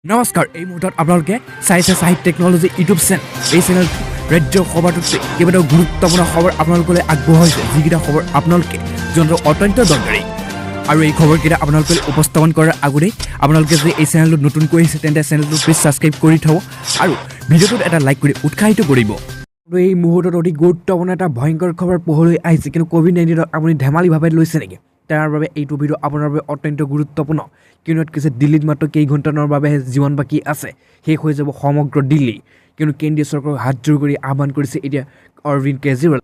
নমস্কাৰ এই মুহূৰ্তত আপোনালোকে চাইছে সাহিত্য টেকনলজি ইউটিউব চেনেল এই চেনেল ৰাজ্যৰ খবৰটোতে কেইবাটাও গুৰুত্বপূৰ্ণ খবৰ আপোনালোকলৈ আগবঢ়াইছে যিকেইটা খবৰ আপোনালোকে জনাটো অত্যন্ত দৰকাৰী আৰু এই খবৰকেইটা আপোনালোকে উপস্থাপন কৰাৰ আগতেই আপোনালোকে যদি এই চেনেলটো নতুনকৈ আহিছে তেন্তে চেনেলটো প্লিজ ছাবস্ক্ৰাইব কৰি থ'ব আৰু ভিডিঅ'টোত এটা লাইক কৰি উৎসাহিত কৰিব এই মুহূৰ্তত অতি গুৰুত্বপূৰ্ণ এটা ভয়ংকৰ খবৰ পোহৰলৈ আহিছে কিন্তু কোভিড-19 আপুনি ধেমালিভাৱে লৈছে নেকি তাৰ বাবে এইটো ভিডিঅ' আপোনাৰ বাবে অত্যন্ত গুৰুত্বপূৰ্ণ কিয়নো কৈছে দিল্লীত মাত্ৰ কেইঘণ্টাৰ বাবে জীৱন বাকী আছে শেষ হৈ যাব সমগ্ৰ দিল্লী কিন্তু কেন্দ্ৰীয় চৰকাৰক হাতজোৰ কৰি আহ্বান কৰিছে এতিয়া অৰবিন্দ কেজৰিৱাল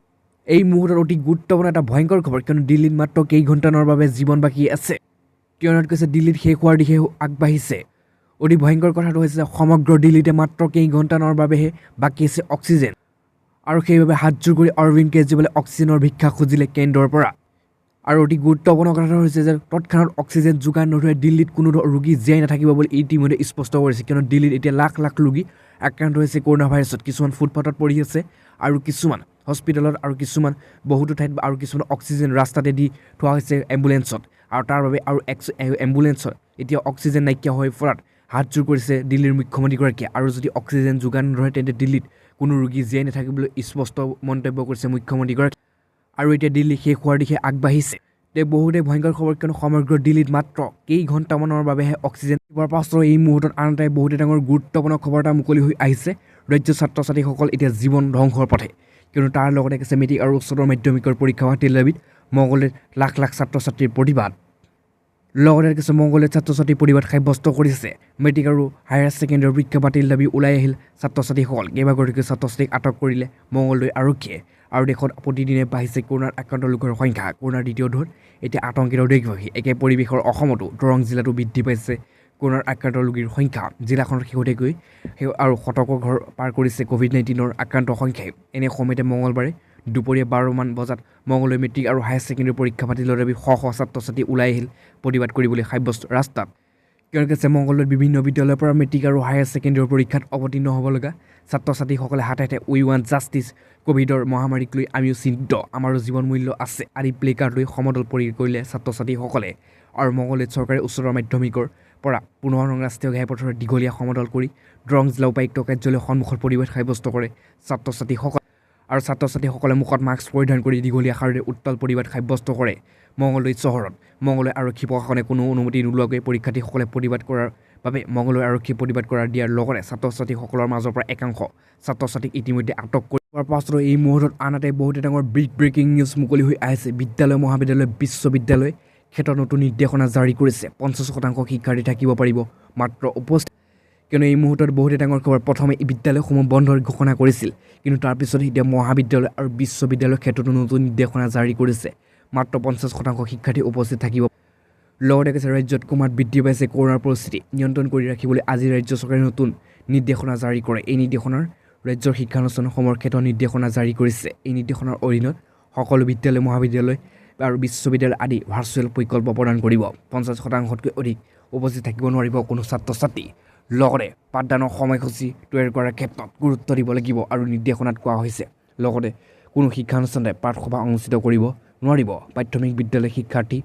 এই মুহূৰ্তত অতি গুৰুত্বপূৰ্ণ এটা ভয়ংকৰ খবৰ কিয়নো দিল্লীত মাত্ৰ কেইঘণ্টাৰ বাবে জীৱন বাকী আছে কিয়নো কৈছে দিল্লীত শেষ হোৱাৰ দিশে আগবাঢ়িছে অতি ভয়ংকৰ কথাটো হৈছে সমগ্ৰ দিল্লীতে মাত্ৰ কেইঘণ্টাৰ বাবেহে বাকী আছে অক্সিজেন আৰু সেইবাবে হাতজোৰ কৰি অৰবিন্দ কেজৰিৱালে অক্সিজেনৰ ভিক্ষা খুজিলে কেন্দ্ৰৰ পৰা আৰু অতি গুৰুত্বপূৰ্ণ কথা হৈছে যে তৎক্ষণাত অক্সিজেন যোগান নধৰে দিল্লীত কোনো ৰোগী জীয়াই নাথাকিব বুলি ইতিমধ্যে স্পষ্ট কৰিছে কিয়নো দিল্লীত এতিয়া লাখ লাখ ৰোগী আক্ৰান্ত হৈছে কৰোণা ভাইৰাছত কিছুমান ফুটপাথত পৰি আছে আৰু কিছুমান হস্পিটেলত আৰু কিছুমান বহুতো ঠাইত আৰু কিছুমান অক্সিজেন ৰাস্তাতে দি থোৱা হৈছে এম্বুলেঞ্চত আৰু তাৰ বাবে আৰু এম্বুলেঞ্চত এতিয়া অক্সিজেন নাইকিয়া হৈ পৰাত হাতজোৰ কৰিছে দিল্লীৰ মুখ্যমন্ত্ৰীগৰাকীয়ে আৰু যদি অক্সিজেন যোগান নধৰে তেন্তে দিল্লীত কোনো ৰোগী জীয়াই নাথাকিবলৈ স্পষ্ট মন্তব্য কৰিছে মুখ্যমন্ত্ৰীগৰাকীয়ে আৰু এতিয়া দিল্লী শেষ হোৱাৰ দিশে আগবাঢ়িছে বহুতে ভয়ংকৰ খবৰ কিয়নো সমগ্ৰ দিল্লীত মাত্ৰ কেইঘণ্টামানৰ বাবেহে অক্সিজেন পোৱাৰ পাছতো এই মুহূৰ্তত আনহাতে বহুতে ডাঙৰ গুৰুত্বপূৰ্ণ খবৰ এটা মুকলি হৈ আহিছে ৰাজ্যৰ ছাত্ৰ ছাত্ৰীসকল এতিয়া জীৱন ধ্বংসৰ পথে কিয়নো তাৰ লগতে কৈছে মেট্ৰিক আৰু উচ্চতৰ মাধ্যমিকৰ পৰীক্ষা বাতিল দাবীত মংগলদৈত লাখ লাখ ছাত্ৰ ছাত্ৰীৰ প্ৰতিবাদ লগতে কিছু মংগলদৈত ছাত্ৰ ছাত্ৰীৰ প্ৰতিবাদ সাব্যস্ত কৰিছে মেট্ৰিক আৰু হায়াৰ ছেকেণ্ডেৰীৰ পৰীক্ষা বাতিল দাবী ওলাই আহিল ছাত্ৰ ছাত্ৰীসকল কেইবাগৰাকীও ছাত্ৰ ছাত্ৰীক আটক কৰিলে মংগলদৈ আৰক্ষীয়ে আৰু দেশত প্ৰতিদিনে বাঢ়িছে কৰোণাৰ আক্ৰান্ত লোকৰ সংখ্যা কৰোণাৰ দ্বিতীয় ঢৌত এতিয়া আতংকিত দেশবাসী একে পৰিৱেশৰ অসমতো দৰং জিলাতো বৃদ্ধি পাইছে কৰোণাৰ আক্ৰান্ত ৰোগীৰ সংখ্যা জিলাখনত শেহতীয়াকৈ আৰু শতকৰ ঘৰ পাৰ কৰিছে কোভিড-19 আক্ৰান্ত সংখ্যাই এনে সময়তে মঙলবাৰে দুপৰীয়া 12মান বজাত মংগলদৈ মেট্ৰিক আৰু হায়াৰ ছেকেণ্ডেৰী পৰীক্ষা বাতিলৰ দাবী শ শ ছাত্ৰ ছাত্ৰী ওলাই আহিল প্ৰতিবাদ কৰিবলৈ সাব্যস্ত ৰাস্তাত কিয়নো কৈছে মংগলদৈত বিভিন্ন বিদ্যালয়ৰ পৰা মেট্ৰিক আৰু হায়াৰ ছেকেণ্ডেৰীৰ পৰীক্ষাত অৱতীৰ্ণ হ'ব লগা ছাত্ৰ ছাত্ৰীসকলে হাতে হাতে উই ৱান্ট জাষ্টিছ কোভিডৰ মহামাৰীক লৈ আমিও চিন্তিত আমাৰো জীৱন মূল্য আছে আদি প্লে কাৰ্ড লৈ সমদল পৰি কৰিলে ছাত্ৰ ছাত্ৰীসকলে আৰু মংগলদৈত চৰকাৰী উচ্চতৰ মাধ্যমিকৰ পৰা 15 নং ৰাষ্ট্ৰীয় ঘাইপথৰ দীঘলীয়া সমদল কৰি দৰং জিলা উপায়ুক্ত কাৰ্যালয়ৰ সন্মুখত প্ৰতিবাদ সাব্যস্ত কৰে ছাত্ৰ ছাত্ৰীসকল আৰু ছাত্ৰ ছাত্ৰীসকলে মুখত মাস্ক পৰিধান কৰি দীঘলীয়া শাৰীৰে উত্তাল প্ৰতিবাদ সাব্যস্ত কৰে মংগলদৈ চহৰত মংগলদৈ আৰক্ষী প্ৰশাসনে কোনো অনুমতি নোলোৱাকৈ পৰীক্ষাৰ্থীসকলে প্ৰতিবাদ কৰাৰ বাবে মংগলদৈ আৰক্ষীয়ে প্ৰতিবাদ কৰাৰ দিয়াৰ লগতে ছাত্ৰ ছাত্ৰীসকলৰ মাজৰ পৰা একাংশ ছাত্ৰ ছাত্ৰীক ইতিমধ্যে আটক কৰাৰ পাছতো এই মুহূৰ্তত আনহাতে বহুতে ডাঙৰ ব্ৰেকিং নিউজ মুকলি হৈ আহিছে বিদ্যালয় মহাবিদ্যালয় বিশ্ববিদ্যালয় ক্ষেত্ৰত নতুন নিৰ্দেশনা জাৰি কৰিছে 50% শিক্ষাৰ্থী থাকিব পাৰিব মাত্ৰ উপস্থিত কিয়নো এই মুহূৰ্তত বহুতে ডাঙৰ খবৰ প্ৰথমে বিদ্যালয়সমূহ বন্ধৰ ঘোষণা কৰিছিল কিন্তু তাৰপিছত এতিয়া মহাবিদ্যালয় আৰু বিশ্ববিদ্যালয়ৰ ক্ষেত্ৰতো নতুন নিৰ্দেশনা জাৰি কৰিছে মাত্ৰ 50% শিক্ষাৰ্থী উপস্থিত থাকিব লগতে কৈছে ৰাজ্যত ক্ৰমাৎ বৃদ্ধি পাইছে কৰোণাৰ পৰিস্থিতি নিয়ন্ত্ৰণ কৰি ৰাখিবলৈ আজি ৰাজ্য চৰকাৰে নতুন নিৰ্দেশনা জাৰি কৰে এই নিৰ্দেশনাৰ ৰাজ্যৰ শিক্ষানুষ্ঠানসমূহৰ ক্ষেত্ৰত নিৰ্দেশনা জাৰি কৰিছে এই নিৰ্দেশনাৰ অধীনত সকলো বিদ্যালয় মহাবিদ্যালয় আৰু বিশ্ববিদ্যালয় আদি ভাৰ্চুৱেল বিকল্প প্ৰদান কৰিব 50%তকৈ অধিক উপস্থিত থাকিব নোৱাৰিব কোনো ছাত্ৰ ছাত্ৰী লগতে পাঠদানৰ সময়সূচী তৈয়াৰ কৰাৰ ক্ষেত্ৰত গুৰুত্ব দিব লাগিব আৰু নিৰ্দেশনাত কোৱা হৈছে লগতে কোনো শিক্ষানুষ্ঠানে পাঠসভা অনুষ্ঠিত কৰিব নোৱাৰিব প্ৰাথমিক বিদ্যালয় শিক্ষাৰ্থী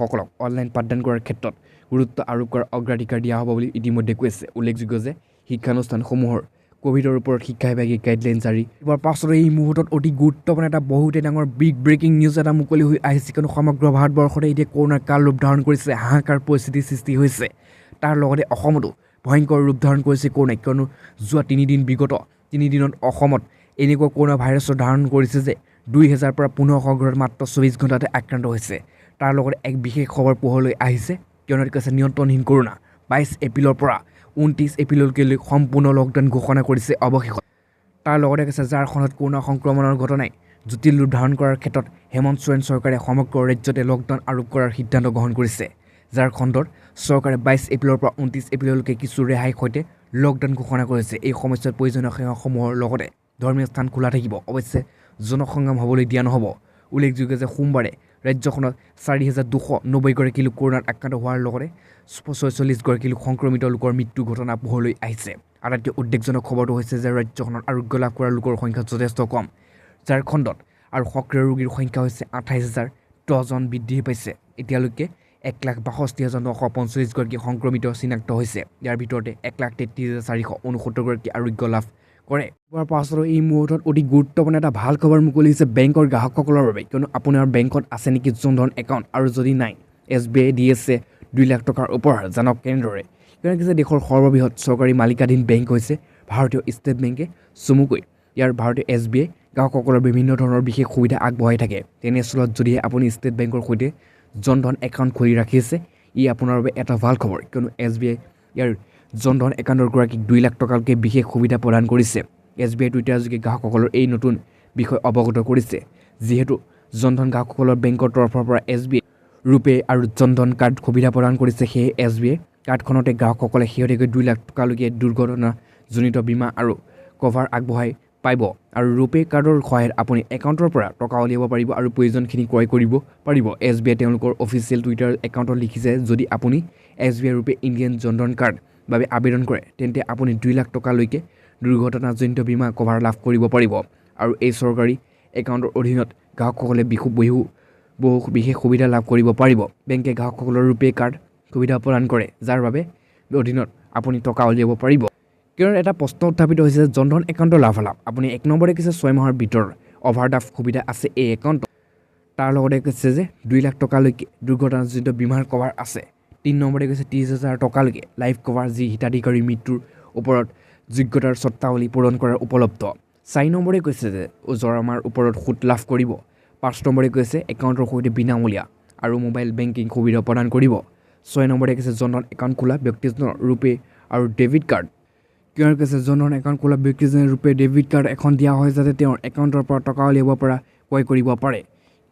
সকলক অনলাইন পাঠদান কৰাৰ ক্ষেত্ৰত গুৰুত্ব আৰোপ কৰাৰ অগ্ৰাধিকাৰ দিয়া হ'ব বুলি ইতিমধ্যে কৈছে উল্লেখযোগ্য যে শিক্ষানুষ্ঠানসমূহৰ কোভিডৰ ওপৰত শিক্ষা বিভাগীয় গাইডলাইন জাৰি হোৱাৰ পাছতো এই মুহূৰ্তত অতি গুৰুত্বপূৰ্ণ এটা বহুতে ডাঙৰ ব্ৰেকিং নিউজ এটা মুকলি হৈ আহিছে কিয়নো সমগ্ৰ ভাৰতবৰ্ষতে এতিয়া কৰোণাৰ কাল ৰূপ ধাৰণ কৰিছে হাহাকাৰ পৰিস্থিতিৰ সৃষ্টি হৈছে তাৰ লগতে অসমতো ভয়ংকৰ ৰূপ ধাৰণ কৰিছে কৰোণা কিয়নো যোৱা 3 দিন বিগত 3 দিনত অসমত এনেকুৱা কৰোণা ভাইৰাছৰ ধাৰণ কৰিছে যে 2000 পৰা 1500 ঘৰত মাত্ৰ 24 ঘণ্টাতে আক্ৰান্ত হৈছে তাৰ লগতে এক বিশেষ খবৰ পোহৰলৈ আহিছে কিয়নো কৈছে নিয়ন্ত্ৰণহীন কৰোণা 22 এপ্ৰিলৰ পৰা 29 এপ্ৰিললৈকে সম্পূৰ্ণ লকডাউন ঘোষণা কৰিছে অৱশেষত তাৰ লগতে কৈছে ঝাৰখণ্ডত কৰোণা সংক্ৰমণৰ ঘটনাই জটিল ৰূপ ধাৰণ কৰাৰ ক্ষেত্ৰত হেমন্ত সোৰেন চৰকাৰে সমগ্ৰ ৰাজ্যতে লকডাউন আৰোপ কৰাৰ সিদ্ধান্ত গ্ৰহণ কৰিছে ঝাৰখণ্ডত চৰকাৰে 22 এপ্ৰিলৰ পৰা 29 এপ্ৰিললৈকে কিছু ৰেহাইৰ সৈতে লকডাউন ঘোষণা কৰিছে এই সময়ছোৱাত প্ৰয়োজনীয় সেৱাসমূহৰ লগতে ধৰ্মীয় স্থান খোলা থাকিব অৱশ্যে জনসংগ্ৰাম হ'বলৈ দিয়া নহ'ব উল্লেখযোগ্য যে সোমবাৰে ৰাজ্যখনত 4290গৰাকী লোক কৰোণাত আক্ৰান্ত হোৱাৰ লগতে 46গৰাকী লোক সংক্ৰমিত লোকৰ মৃত্যু ঘটনা পোহৰলৈ আহিছে আটাইতকৈ উদ্বেগজনক খবৰটো হৈছে যে ৰাজ্যখনত আৰোগ্য লাভ কৰা লোকৰ সংখ্যা যথেষ্ট কম ঝাৰখণ্ডত আৰু সক্ৰিয় ৰোগীৰ সংখ্যা হৈছে 28,010জন বৃদ্ধি পাইছে এতিয়ালৈকে 1,62,945 গৰাকী সংক্ৰমিত চিনাক্ত হৈছে। ইয়াৰ ভিতৰতে 1,33,469 গৰাকী আৰোগ্য লাভ কৰে। হোৱাৰ পাছতো এই মুহূৰ্তত অতি গুৰুত্বপূৰ্ণ এটা ভাল খবৰ মুকলি হৈছে বেংকৰ গ্ৰাহকসকলৰ বাবে, কিয়নো আপোনাৰ বেংকত আছে নেকি জনধন একাউণ্ট, আৰু যদি নাই SBI দি আছে 2 লাখ টকাৰ উপহাৰ। জানক কেনেদৰে, কিয়নো দেশৰ সৰ্ববৃহৎ চৰকাৰী মালিকাধীন বেংক হৈছে ভাৰতীয় ষ্টেট বেংকে। চমুকৈ ইয়াৰ ভাৰতীয় SBI গ্ৰাহকসকলৰ বিভিন্ন ধৰণৰ বিশেষ সুবিধা আগবঢ়াই থাকে। তেনেস্থলত যদিহে আপুনি ষ্টেট বেংকৰ সৈতে জনধন একাউণ্ট খুলি ৰাখিছে, ই আপোনাৰ বাবে এটা ভাল খবৰ, কিয়নো SBI ইয়াৰ জনধন একাউণ্টৰ গৰাকীক 2 লাখ টকালৈকে বিশেষ সুবিধা প্ৰদান কৰিছে। SBI টুইটাৰ যোগে গ্ৰাহকসকলৰ এই নতুন বিষয় অৱগত কৰিছে। যিহেতু জনধন গ্ৰাহকসকলৰ বেংকৰ তৰফৰ পৰা SBI ৰূপে আৰু জনধন কাৰ্ড সুবিধা প্ৰদান কৰিছে, সেয়ে SBI কাৰ্ডখনতে গ্ৰাহকসকলে শেহতীয়াকৈ 2 লাখ টকালৈকে দুৰ্ঘটনাজনিত বীমা আৰু কভাৰ আগবঢ়াই পাব। আৰু ৰূপে কাৰ্ডৰ সহায়ত আপুনি একাউণ্টৰ পৰা টকা উলিয়াব পাৰিব আৰু প্ৰয়োজনখিনি ক্ৰয় কৰিব পাৰিব। SBI তেওঁলোকৰ অফিচিয়েল টুইটাৰ একাউণ্টত লিখিছে, যদি আপুনি SBI ৰূপে ইণ্ডিয়ান জনধন কাৰ্ড বাবে আবেদন কৰে, তেন্তে আপুনি 2 লাখ টকালৈকে দুৰ্ঘটনাজনিত বীমা কভাৰ লাভ কৰিব পাৰিব। আৰু এই চৰকাৰী একাউণ্টৰ অধীনত গ্ৰাহকসকলে বহু বিশেষ সুবিধা লাভ কৰিব পাৰিব। বেংকে গ্ৰাহকসকলৰ ৰূপে কাৰ্ড সুবিধা প্ৰদান কৰে, যাৰ বাবে অধীনত আপুনি টকা উলিয়াব পাৰিব। কিয়নো এটা প্ৰশ্ন উত্থাপিত হৈছে জনধন একাউণ্টৰ লাভালাভ। আপুনি 1 নম্বৰে কৈছে 6 মাহৰ ভিতৰত অভাৰড্ৰাফ্ট সুবিধা আছে এই একাউণ্টত। তাৰ লগতে কৈছে যে 2 লাখ টকালৈকে দুৰ্ঘটনাজনিত বীমাৰ কভাৰ আছে। 3 নম্বৰে কৈছে 30,000 টকালৈকে লাইফ কভাৰ, যি হিতাধিকাৰীৰ মৃত্যুৰ ওপৰত যোগ্যতাৰ চৰ্তাৱলী পূৰণ কৰাৰ উপলব্ধ। 4 নম্বৰে কৈছে যে জৰামাৰ ওপৰত সুদ লাভ কৰিব। 5 নম্বৰে কৈছে একাউণ্টৰ সৈতে বিনামূলীয়া আৰু মোবাইল বেংকিং সুবিধা প্ৰদান কৰিব। 6 নম্বৰে কৈছে জনধন একাউণ্ট খোলা ব্যক্তিজনৰ ৰূপে আৰু ডেবিট কাৰ্ড। কিয়নো কৈছে জনধন একাউণ্ট খোলা ব্যক্তিজনে ৰূপে ডেবিট কাৰ্ড এখন দিয়া হয়, যাতে তেওঁৰ একাউণ্টৰ পৰা টকা উলিয়াব পৰা ক্ৰয় কৰিব পাৰে।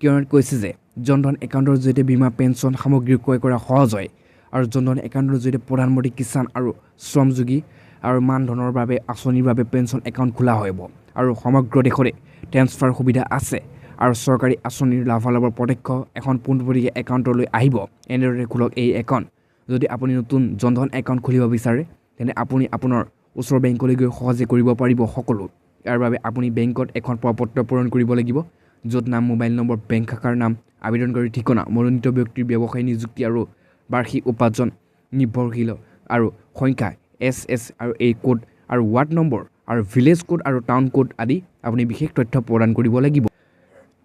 কিয়নো কৈছে যে জনধন একাউণ্টৰ জৰিয়তে বীমা, পেঞ্চন সামগ্ৰী ক্ৰয় কৰা সহজ হয়। আৰু জনধন একাউণ্টৰ জৰিয়তে প্ৰধানমন্ত্ৰী কিষাণ আৰু শ্ৰমযোগী আৰু মানধনৰ বাবে আঁচনিৰ বাবে পেঞ্চন একাউণ্ট খোলা হ'ব। আৰু সমগ্ৰ দেশতে ট্ৰেন্সফাৰ সুবিধা আছে। আৰু চৰকাৰী আঁচনিৰ লাভালাভৰ প্ৰত্যক্ষ এখন পোনপটীয়া একাউণ্টলৈ আহিব। এনেদৰে খোলক এই একাউণ্ট। যদি আপুনি নতুন জনধন একাউণ্ট খুলিব বিচাৰে, তেন্তে আপুনি আপোনাৰ ওচৰৰ বেংকলৈ গৈ সহজে কৰিব পাৰিব সকলো। ইয়াৰ বাবে আপুনি বেংকত এখন প্ৰপত্ৰ পূৰণ কৰিব লাগিব, য'ত নাম, মোবাইল নম্বৰ, বেংক শাখাৰ নাম, আবেদনকাৰীৰ ঠিকনা, মনোনীত ব্যক্তিৰ ব্যৱসায়ী নিযুক্তি আৰু বাৰ্ষিক উপাৰ্জন, নিৰ্ভৰশীল আৰু সংখ্যা, SS আৰু এই কোড আৰু ৱাৰ্ড নম্বৰ আৰু ভিলেজ কোড আৰু টাউন কোড আদি আপুনি বিশেষ তথ্য প্ৰদান কৰিব লাগিব।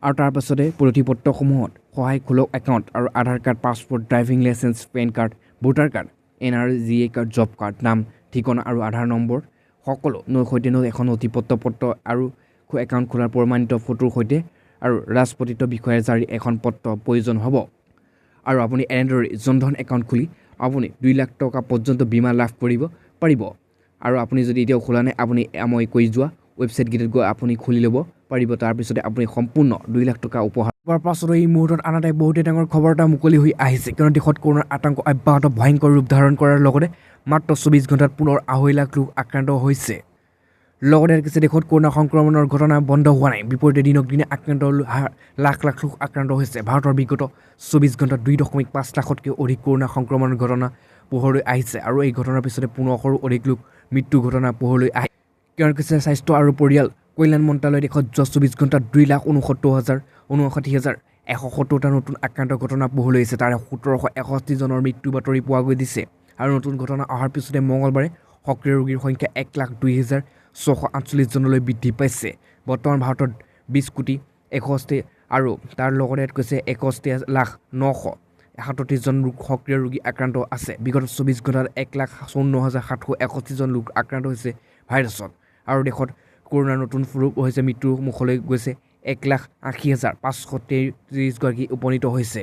আৰু তাৰ পাছতে নথিপত্ৰসমূহত সহায় খোলক একাউণ্ট আৰু Aadhaar card, passport, driving licence, PAN card, voter card, NRGA card, job card, নাম, ঠিকনা আৰু আধাৰ নম্বৰ সকলো সৈতে এখন নথিপত্ৰ আৰু একাউণ্ট খোলাৰ প্ৰমাণিত ফটোৰ সৈতে আৰু ৰাজপত্ৰিত বিষয়াৰ জাৰি এখন পত্ৰ প্ৰয়োজন হ'ব। আৰু আপুনি এনেদৰে জনধন একাউণ্ট খুলি আপুনি 2 লাখ টকা পৰ্যন্ত বীমা লাভ কৰিব পাৰিব। আৰু আপুনি যদি এতিয়াও খোলা নাই, আপুনি মই কৈ যোৱা ৱেবছাইটকেইটাত গৈ আপুনি খুলি ল'ব পাৰিব। তাৰপিছতে আপুনি সম্পূৰ্ণ 2 লাখ টকা উপহাৰ পোৱাৰ পাছতো এই মুহূৰ্তত আন এটা বহুতেই ডাঙৰ খবৰ এটা মুকলি হৈ আহিছে। কিয়নো দেশত কৰোনাৰ আতংক অব্যাহত ভয়ংকৰ ৰূপ ধাৰণ কৰাৰ লগতে মাত্ৰ 24 ঘণ্টাত পুনৰ 2.5 লাখ লোক আক্ৰান্ত হৈছে। লগতে কিছু দেশত কৰোনা সংক্ৰমণৰ ঘটনা বন্ধ হোৱা নাই। বিপৰীতে দিনক দিনে আক্ৰান্ত লাখ লাখ লোক আক্ৰান্ত হৈছে। ভাৰতৰ বিগত 24 ঘণ্টাত 2.5 লাখতকৈ অধিক কৰোনা সংক্ৰমণৰ ঘটনা পোহৰলৈ আহিছে। আৰু এই ঘটনাৰ পিছতে 15শৰো অধিক লোক মৃত্যুৰ ঘটনা পোহৰলৈ আহে। কিয়নো কৈছে স্বাস্থ্য আৰু পৰিয়াল কল্যাণ মন্ত্ৰালয়ে দেশত যোৱা 24 ঘণ্টাত 2,69,170টা নতুন আক্ৰান্ত ঘটনা পোহৰলৈ আহিছে। তাৰে 1761 জনৰ মৃত্যুৰ বাতৰি পোৱা গৈছে। আৰু নতুন ঘটনা অহাৰ পিছতে মঙলবাৰে সক্ৰিয় ৰোগীৰ সংখ্যা 1,02,648 জনলৈ বৃদ্ধি পাইছে। বৰ্তমান ভাৰতত 20,61,00,000 আৰু তাৰ লগতে কৈছে 61,09,37 জন লোক সক্ৰিয় ৰোগী আক্ৰান্ত আছে। বিগত 24 ঘণ্টাত 1,54,761 জন লোক আক্ৰান্ত হৈছে ভাইৰাছত। আৰু দেশত কৰোনাৰ নতুন ৰূপ হৈছে মৃত্যুৰ মুখলৈ গৈছে 1,80,533 গৰাকী উপনীত হৈছে।